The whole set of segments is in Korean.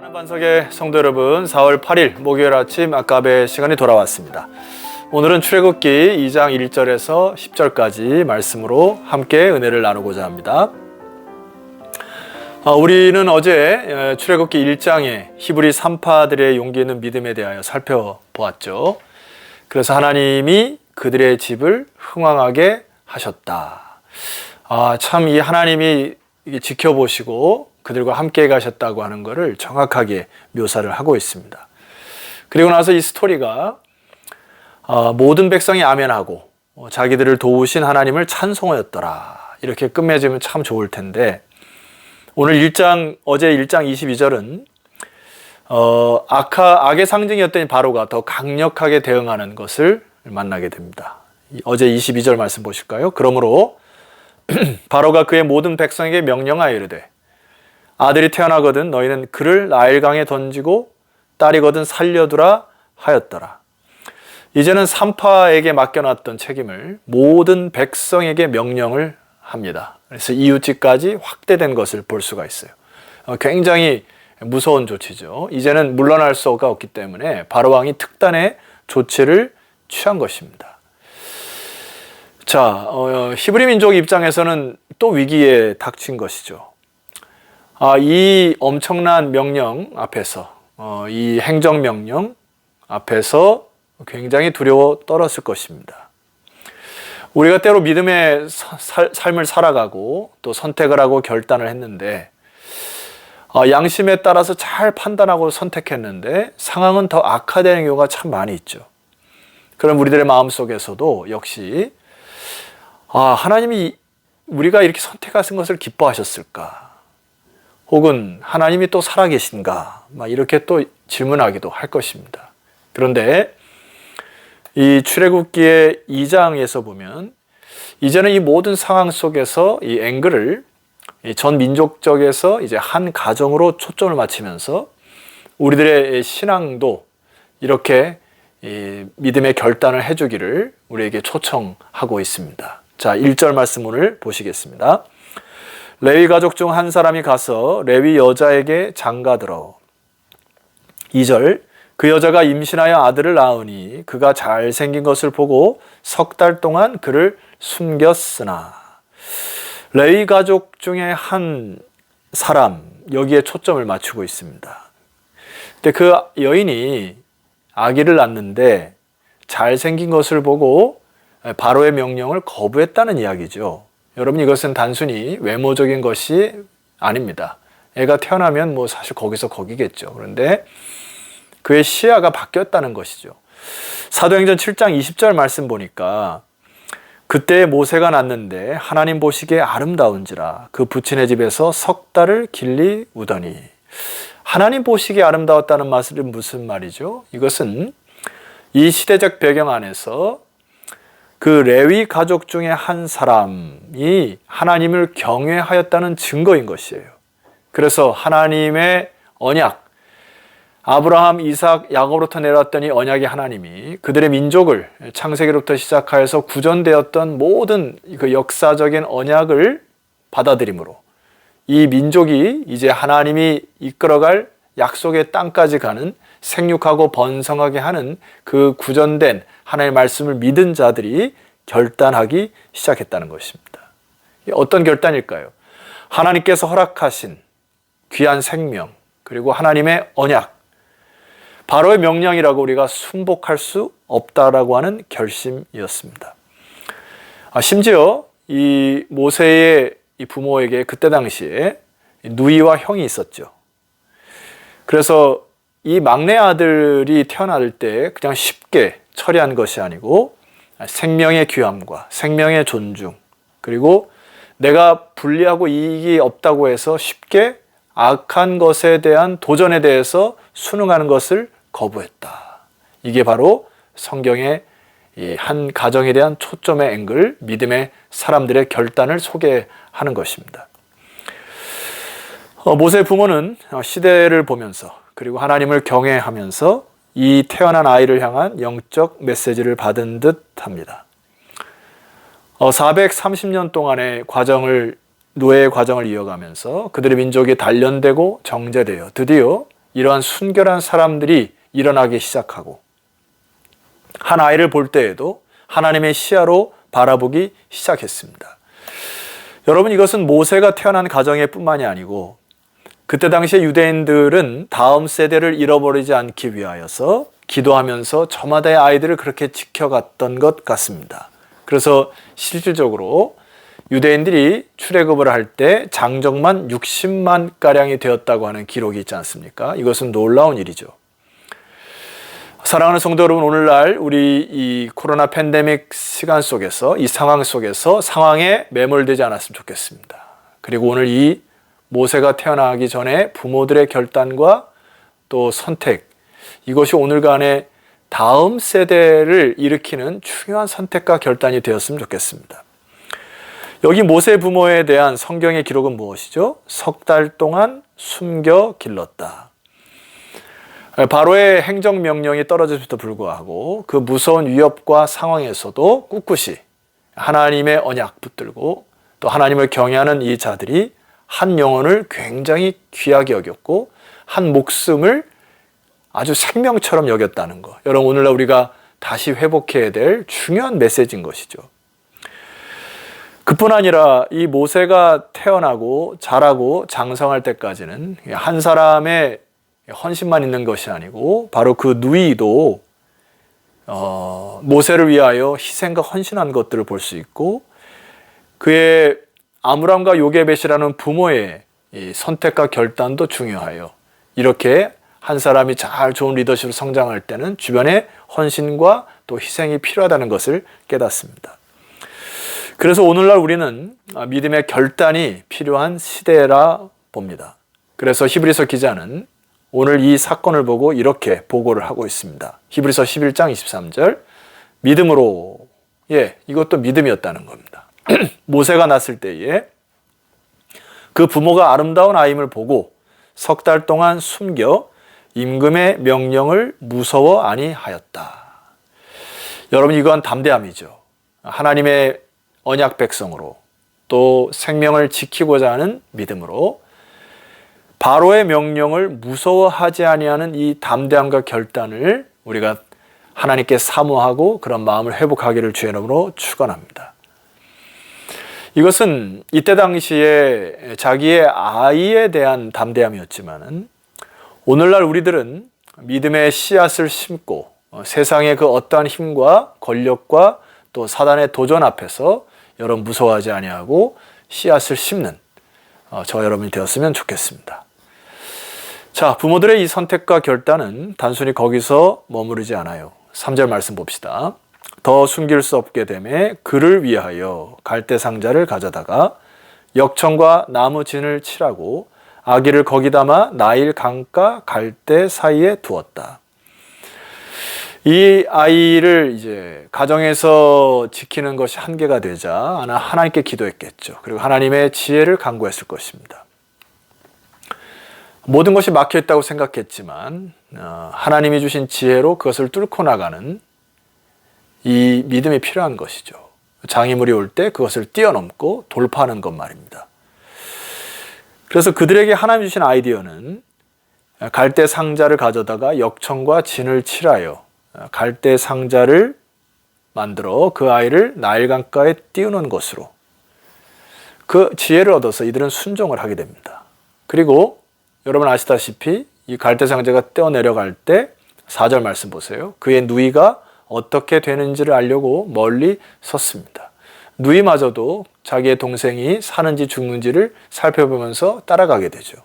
사랑하는 반석의 성도 여러분, 4월 8일 목요일 아침 아까베 시간이 돌아왔습니다. 오늘은 출애굽기 2장 1절에서 10절까지 말씀으로 함께 은혜를 나누고자 합니다. 우리는 어제 출애굽기 1장에 히브리 산파들의 용기 있는 믿음에 대하여 살펴보았죠. 그래서 하나님이 그들의 집을 흥왕하게 하셨다. 참 이 하나님이 지켜보시고 그들과 함께 가셨다고 하는 것을 정확하게 묘사를 하고 있습니다. 그리고 나서 이 스토리가 모든 백성이 아멘하고 자기들을 도우신 하나님을 찬송하였더라. 이렇게 끝맺으면 참 좋을 텐데, 오늘 어제 1장 22절은 악의 상징이었던 바로가 더 강력하게 대응하는 것을 만나게 됩니다. 어제 22절 말씀 보실까요? 그러므로 바로가 그의 모든 백성에게 명령하여 이르되 아들이 태어나거든 너희는 그를 나일강에 던지고 딸이거든 살려두라 하였더라. 이제는 산파에게 맡겨놨던 책임을 모든 백성에게 명령을 합니다. 그래서 이웃집까지 확대된 것을 볼 수가 있어요. 굉장히 무서운 조치죠. 이제는 물러날 수가 없기 때문에 바로왕이 특단의 조치를 취한 것입니다. 자, 히브리 민족 입장에서는 또 위기에 닥친 것이죠. 이 엄청난 명령 앞에서, 이 행정명령 앞에서 굉장히 두려워 떨었을 것입니다. 우리가 때로 믿음의 삶을 살아가고 또 선택을 하고 결단을 했는데, 양심에 따라서 잘 판단하고 선택했는데 상황은 더 악화되는 경우가 참 많이 있죠. 그럼 우리들의 마음속에서도 역시 하나님이 우리가 이렇게 선택하신 것을 기뻐하셨을까? 혹은 하나님이 또 살아계신가? 이렇게 또 질문하기도 할 것입니다. 그런데 이 출애굽기의 2장에서 보면 이제는 이 모든 상황 속에서 이 앵글을 전 민족적에서 이제 한 가정으로 초점을 맞추면서 우리들의 신앙도 이렇게 믿음의 결단을 해주기를 우리에게 초청하고 있습니다. 자, 1절 말씀 오늘 보시겠습니다. 레위 가족 중 한 사람이 가서 레위 여자에게 장가들어. 2절, 그 여자가 임신하여 아들을 낳으니 그가 잘생긴 것을 보고 석 달 동안 그를 숨겼으나. 레위 가족 중에 한 사람, 여기에 초점을 맞추고 있습니다. 근데 그 여인이 아기를 낳는데 잘생긴 것을 보고 바로의 명령을 거부했다는 이야기죠. 여러분, 이것은 단순히 외모적인 것이 아닙니다. 애가 태어나면 사실 거기서 거기겠죠. 그런데 그의 시야가 바뀌었다는 것이죠. 사도행전 7장 20절 말씀 보니까 그때 모세가 낳는데 하나님 보시기에 아름다운지라 그 부친의 집에서 석 달을 길리 우더니. 하나님 보시기에 아름다웠다는 말은 무슨 말이죠? 이것은 이 시대적 배경 안에서 그 레위 가족 중에 한 사람이 하나님을 경외하였다는 증거인 것이에요. 그래서 하나님의 언약, 아브라함, 이삭, 야곱으로부터 내려왔더니 언약의 하나님이 그들의 민족을 창세기로부터 시작하여서 구전되었던 모든 그 역사적인 언약을 받아들임으로 이 민족이 이제 하나님이 이끌어갈 약속의 땅까지 가는 생육하고 번성하게 하는 그 구전된 하나님의 말씀을 믿은 자들이 결단하기 시작했다는 것입니다. 어떤 결단일까요? 하나님께서 허락하신 귀한 생명, 그리고 하나님의 언약, 바로의 명령이라고 우리가 순복할 수 없다라고 하는 결심이었습니다. 심지어 이 모세의 이 부모에게 그때 당시에 누이와 형이 있었죠. 그래서 이 막내 아들이 태어날 때 그냥 쉽게 처리한 것이 아니고 생명의 귀함과 생명의 존중, 그리고 내가 불리하고 이익이 없다고 해서 쉽게 악한 것에 대한 도전에 대해서 순응하는 것을 거부했다. 이게 바로 성경의 이 한 가정에 대한 초점의 앵글, 믿음의 사람들의 결단을 소개하는 것입니다. 모세의 부모는 시대를 보면서 그리고 하나님을 경외하면서 이 태어난 아이를 향한 영적 메시지를 받은 듯 합니다. 430년 동안의 노예의 과정을 이어가면서 그들의 민족이 단련되고 정제되어 드디어 이러한 순결한 사람들이 일어나기 시작하고 한 아이를 볼 때에도 하나님의 시야로 바라보기 시작했습니다. 여러분, 이것은 모세가 태어난 가정에 뿐만이 아니고 그때 당시에 유대인들은 다음 세대를 잃어버리지 않기 위하여서 기도하면서 저마다의 아이들을 그렇게 지켜갔던 것 같습니다. 그래서 실질적으로 유대인들이 출애굽을 할 때 장정만 60만 가량이 되었다고 하는 기록이 있지 않습니까? 이것은 놀라운 일이죠. 사랑하는 성도 여러분, 오늘날 우리 이 코로나 팬데믹 시간 속에서, 이 상황 속에서 상황에 매몰되지 않았으면 좋겠습니다. 그리고 오늘 이 모세가 태어나기 전에 부모들의 결단과 또 선택, 이것이 오늘간의 다음 세대를 일으키는 중요한 선택과 결단이 되었으면 좋겠습니다. 여기 모세 부모에 대한 성경의 기록은 무엇이죠? 석 달 동안 숨겨 길렀다. 바로의 행정명령이 떨어졌음에도 불구하고 그 무서운 위협과 상황에서도 꿋꿋이 하나님의 언약 붙들고 또 하나님을 경외하는 이 자들이 한 영혼을 굉장히 귀하게 여겼고 한 목숨을 아주 생명처럼 여겼다는 것. 여러분, 오늘날 우리가 다시 회복해야 될 중요한 메시지인 것이죠. 그뿐 아니라 이 모세가 태어나고 자라고 장성할 때까지는 한 사람의 헌신만 있는 것이 아니고 바로 그 누이도 모세를 위하여 희생과 헌신한 것들을 볼 수 있고 그의 아므람과 요게벳이라는 부모의 이 선택과 결단도 중요하여 이렇게 한 사람이 잘 좋은 리더십으로 성장할 때는 주변에 헌신과 또 희생이 필요하다는 것을 깨닫습니다. 그래서 오늘날 우리는 믿음의 결단이 필요한 시대라 봅니다. 그래서 히브리서 기자는 오늘 이 사건을 보고 이렇게 보고를 하고 있습니다. 히브리서 11장 23절 믿음으로, 이것도 믿음이었다는 겁니다. 모세가 났을 때에 그 부모가 아름다운 아임을 보고 석 달 동안 숨겨 임금의 명령을 무서워 아니하였다. 여러분, 이건 담대함이죠. 하나님의 언약 백성으로 또 생명을 지키고자 하는 믿음으로 바로의 명령을 무서워하지 아니하는 이 담대함과 결단을 우리가 하나님께 사모하고 그런 마음을 회복하기를 주의 이름으로 축원합니다. 이것은 이때 당시에 자기의 아이에 대한 담대함이었지만은 오늘날 우리들은 믿음의 씨앗을 심고 세상의 그 어떠한 힘과 권력과 또 사단의 도전 앞에서 여러분 무서워하지 아니하고 씨앗을 심는 저 여러분이 되었으면 좋겠습니다. 자, 부모들의 이 선택과 결단은 단순히 거기서 머무르지 않아요. 3절 말씀 봅시다. 더 숨길 수 없게 되매 그를 위하여 갈대 상자를 가져다가 역청과 나무 진을 칠하고 아기를 거기 담아 나일 강가 갈대 사이에 두었다. 이 아이를 이제 가정에서 지키는 것이 한계가 되자 하나님께 기도했겠죠. 그리고 하나님의 지혜를 간구했을 것입니다. 모든 것이 막혀있다고 생각했지만 하나님이 주신 지혜로 그것을 뚫고 나가는 이 믿음이 필요한 것이죠. 장애물이 올 때 그것을 뛰어넘고 돌파하는 것 말입니다. 그래서 그들에게 하나님 주신 아이디어는 갈대 상자를 가져다가 역청과 진을 칠하여 갈대 상자를 만들어 그 아이를 나일강가에 띄우는 것으로 그 지혜를 얻어서 이들은 순종을 하게 됩니다. 그리고 여러분 아시다시피 이 갈대 상자가 떼어 내려갈 때 4절 말씀 보세요. 그의 누이가 어떻게 되는지를 알려고 멀리 섰습니다. 누이마저도 자기의 동생이 사는지 죽는지를 살펴보면서 따라가게 되죠.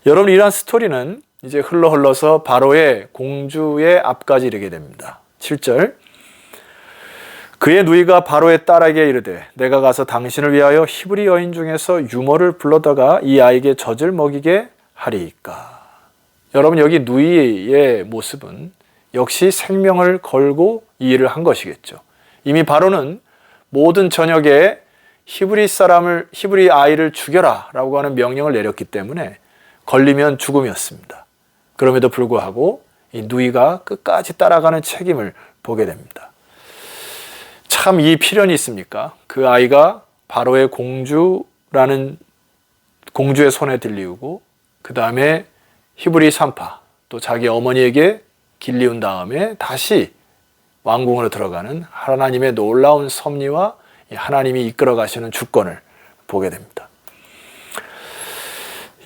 여러분, 이러한 스토리는 이제 흘러서 바로의 공주의 앞까지 이르게 됩니다. 7절 그의 누이가 바로의 딸에게 이르되 내가 가서 당신을 위하여 히브리 여인 중에서 유모를 불러다가 이 아이에게 젖을 먹이게 하리이까. 여러분, 여기 누이의 모습은 역시 생명을 걸고 이 일을 한 것이겠죠. 이미 바로는 모든 전역에 히브리 아이를 죽여라 라고 하는 명령을 내렸기 때문에 걸리면 죽음이었습니다. 그럼에도 불구하고 이 누이가 끝까지 따라가는 책임을 보게 됩니다. 참 이 필연이 있습니까? 그 아이가 바로의 공주의 손에 들리우고 그 다음에 히브리 산파, 또 자기 어머니에게 길리운 다음에 다시 왕궁으로 들어가는 하나님의 놀라운 섭리와 하나님이 이끌어 가시는 주권을 보게 됩니다.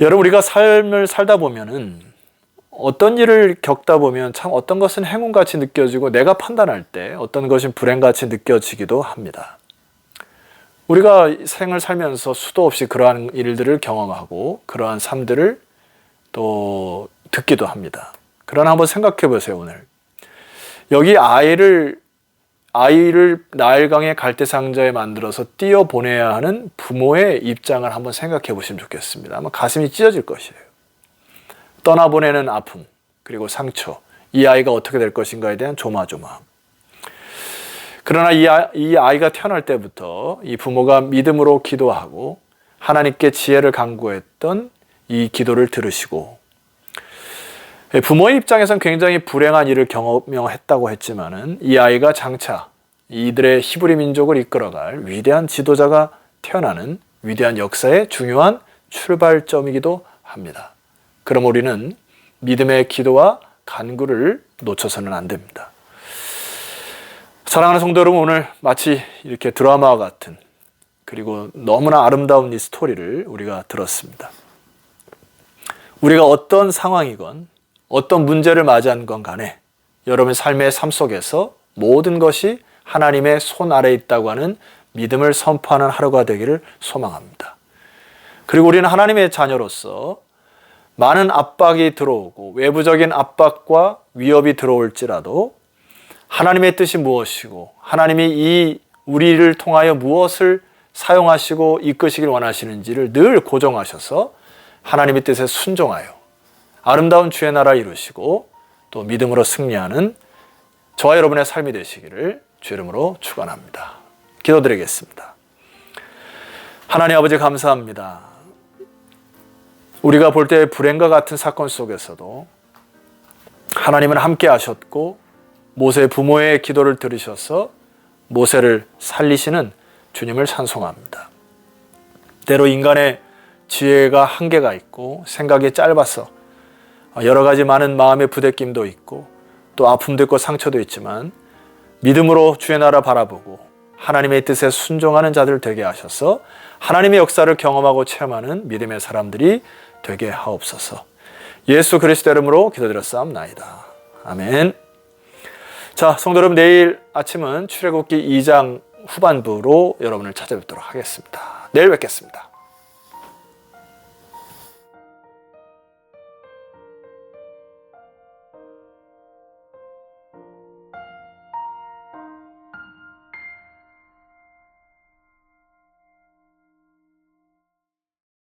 여러분, 우리가 삶을 살다 보면은 어떤 일을 겪다 보면 참 어떤 것은 행운같이 느껴지고 내가 판단할 때 어떤 것은 불행같이 느껴지기도 합니다. 우리가 생을 살면서 수도 없이 그러한 일들을 경험하고 그러한 삶들을 또 듣기도 합니다. 그러나 한번 생각해 보세요. 오늘 여기 아이를 나일강의 갈대상자에 만들어서 띄어보내야 하는 부모의 입장을 한번 생각해 보시면 좋겠습니다. 아마 가슴이 찢어질 것이에요. 떠나보내는 아픔, 그리고 상처, 이 아이가 어떻게 될 것인가에 대한 조마조마함. 그러나 이 아이가 태어날 때부터 이 부모가 믿음으로 기도하고 하나님께 지혜를 간구했던 이 기도를 들으시고, 부모의 입장에선 굉장히 불행한 일을 경험했다고 했지만은 이 아이가 장차 이들의 히브리 민족을 이끌어갈 위대한 지도자가 태어나는 위대한 역사의 중요한 출발점이기도 합니다. 그럼 우리는 믿음의 기도와 간구를 놓쳐서는 안 됩니다. 사랑하는 성도 여러분, 오늘 마치 이렇게 드라마와 같은, 그리고 너무나 아름다운 이 스토리를 우리가 들었습니다. 우리가 어떤 상황이건 어떤 문제를 맞이한 건 간에 여러분의 삶의 삶 속에서 모든 것이 하나님의 손 아래에 있다고 하는 믿음을 선포하는 하루가 되기를 소망합니다. 그리고 우리는 하나님의 자녀로서 많은 압박이 들어오고 외부적인 압박과 위협이 들어올지라도 하나님의 뜻이 무엇이고 하나님이 우리를 통하여 무엇을 사용하시고 이끄시길 원하시는지를 늘 고정하셔서 하나님의 뜻에 순종하여 아름다운 주의 나라 이루시고 또 믿음으로 승리하는 저와 여러분의 삶이 되시기를 주 이름으로 축원합니다. 기도드리겠습니다. 하나님 아버지, 감사합니다. 우리가 볼 때 불행과 같은 사건 속에서도 하나님은 함께 하셨고 모세 부모의 기도를 들으셔서 모세를 살리시는 주님을 찬송합니다. 때로 인간의 지혜가 한계가 있고 생각이 짧아서 여러 가지 많은 마음의 부대낌도 있고 또 아픔도 있고 상처도 있지만 믿음으로 주의 나라 바라보고 하나님의 뜻에 순종하는 자들 되게 하셔서 하나님의 역사를 경험하고 체험하는 믿음의 사람들이 되게 하옵소서. 예수 그리스도 이름으로 기도드렸사옵나이다. 아멘. 자, 성도 여러분, 내일 아침은 출애굽기 2장 후반부로 여러분을 찾아뵙도록 하겠습니다. 내일 뵙겠습니다.